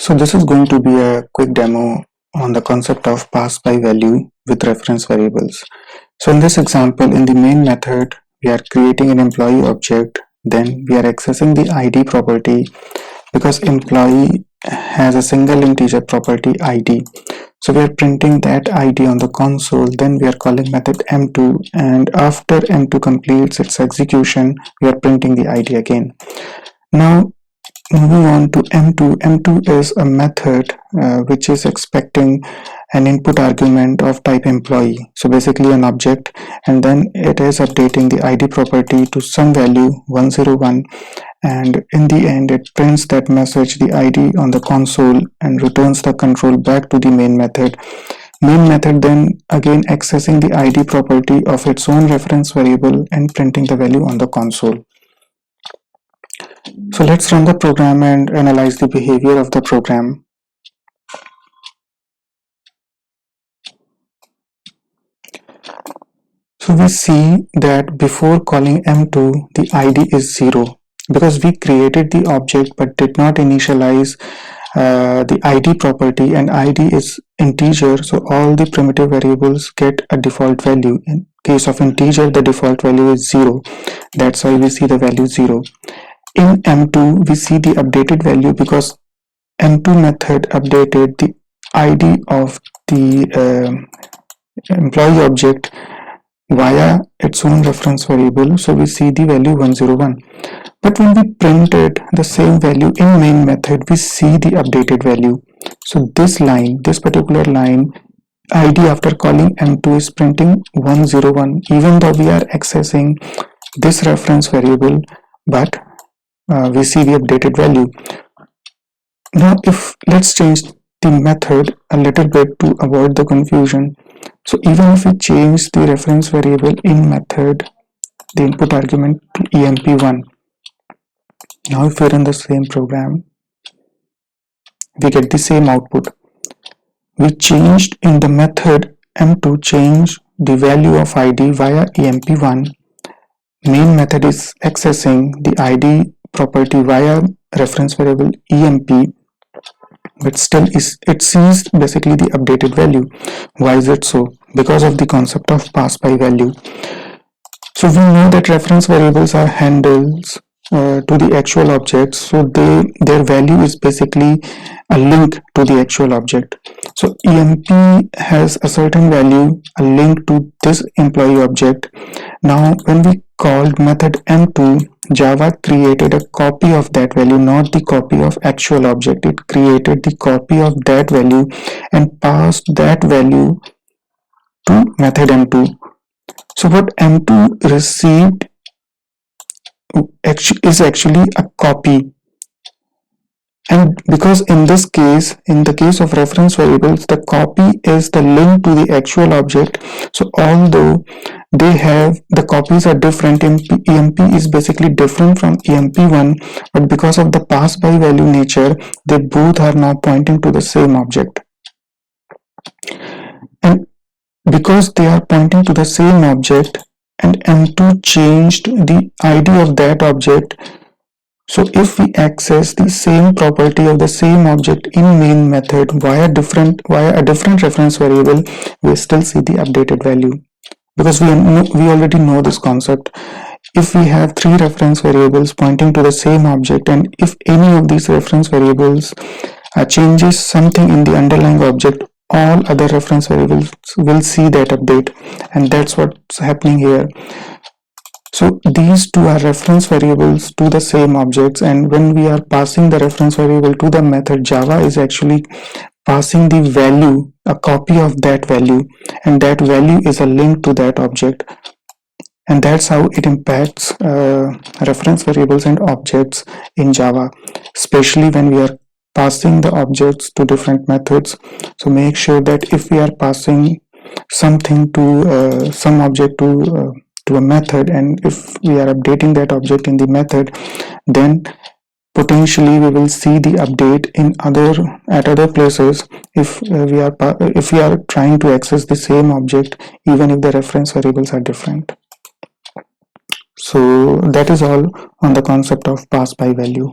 So this is going to be a quick demo on the concept of pass by value with reference variables. So in this example, in the main method, we are creating an employee object, then we are accessing the ID property because employee has a single integer property ID. So we are printing that ID on the console, then we are calling method m2, and after m2 completes its execution, we are printing the ID again. Now moving on to m2. M2 is a method which is expecting an input argument of type employee, so basically an object, and then it is updating the ID property to some value 101, and in the end it prints that message, the ID, on the console and returns the control back to the main method. Main method then again accessing the ID property of its own reference variable and printing the value on the console. So let's run the program and analyze the behavior of the program. So we see that before calling m2, the ID is 0 because we created the object but did not initialize the ID property, and ID is integer, so all the primitive variables get a default value. In case of integer, the default value is 0. That's why we see the value 0. In m2, we see the updated value because m2 method updated the ID of the employee object via its own reference variable, so we see the value 101. But when we printed the same value in main method, we see the updated value. So this particular line, ID after calling m2 is printing 101, even though we are accessing this reference variable, but we see the updated value. Now let's change the method a little bit to avoid the confusion. So even if we change the reference variable in method, the input argument to emp1, now if we run the same program, we get the same output. We changed in the method m2, change the value of ID via emp1. Main method is accessing the ID property via reference variable emp, but still it sees basically the updated value. Why is it so? Because of the concept of pass by value. So we know that reference variables are handles to the actual objects, so their value is basically a link to the actual object. So emp has a certain value, a link to this employee object. Now when we called method m2, Java created a copy of that value, not the copy of actual object. It created the copy of that value and passed that value to method m2. So what m2 received is actually a copy, and because in this case, in the case of reference variables, the copy is the link to the actual object. So although the copies are different, emp is basically different from emp1, but because of the pass by value nature, they both are now pointing to the same object. And because they are pointing to the same object and m2 changed the ID of that object, so if we access the same property of the same object in main method via a different reference variable, we still see the updated value, because we already know this concept. If we have three reference variables pointing to the same object, and if any of these reference variables changes something in the underlying object, all other reference variables will see that update, and that's what's happening here. So these two are reference variables to the same objects, and when we are passing the reference variable to the method, Java is actually passing the value, a copy of that value, and that value is a link to that object. And that's how it impacts reference variables and objects in Java, especially when we are passing the objects to different methods. So make sure that if we are passing something to some object to a method, and if we are updating that object in the method, then potentially we will see the update at other places if we are trying to access the same object, even if the reference variables are different. So that is all on the concept of pass by value.